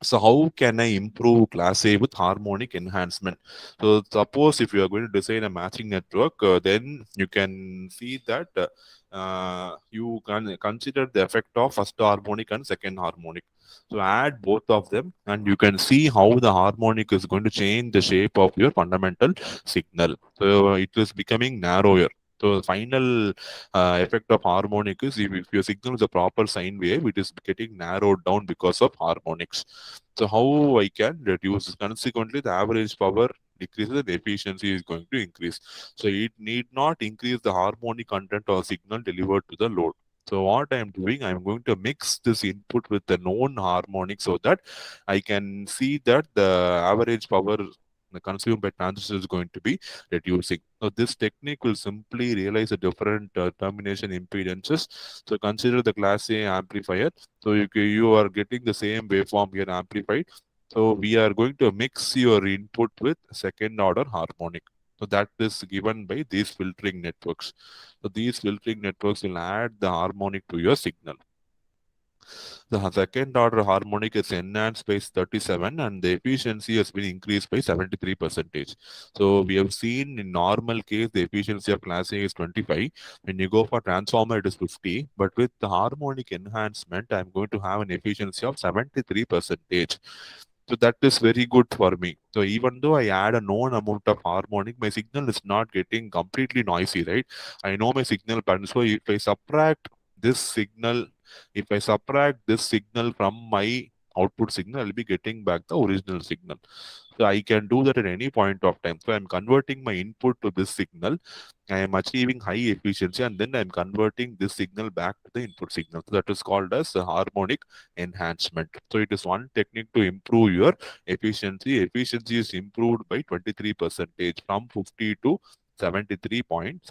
So how can I improve class A with harmonic enhancement? So suppose if you are going to design a matching network, then you can see that you can consider the effect of first harmonic and second harmonic. So add both of them and you can see how the harmonic is going to change the shape of your fundamental signal. So it is becoming narrower. So the final effect of harmonic is if your signal is a proper sine wave, it is getting narrowed down because of harmonics. So how I can reduce? Consequently, the average power decreases and efficiency is going to increase. So it need not increase the harmonic content or signal delivered to the load. So what I am doing, I am going to mix this input with the known harmonic so that I can see that the average power consumed by transistor is going to be reducing. So this technique will simply realize the different termination impedances. So consider the class A amplifier. So you are getting the same waveform here amplified. So we are going to mix your input with second order harmonic. So that is given by these filtering networks. So these filtering networks will add the harmonic to your signal. The second order harmonic is enhanced by 37 and the efficiency has been increased by 73 percentage. So we have seen in normal case the efficiency of class A is 25. When you go for transformer it is 50. But with the harmonic enhancement I'm going to have an efficiency of 73 percentage. So that is very good for me. So even though I add a known amount of harmonic, my signal is not getting completely noisy, right? I know my signal pattern. So this signal, if I subtract this signal from my output signal, I'll be getting back the original signal. So I can do that at any point of time. So I'm converting my input to this signal. I am achieving high efficiency and then I'm converting this signal back to the input signal. So that is called as a harmonic enhancement. So it is one technique to improve your efficiency. Efficiency is improved by 23 percentage from 50 to 73.7.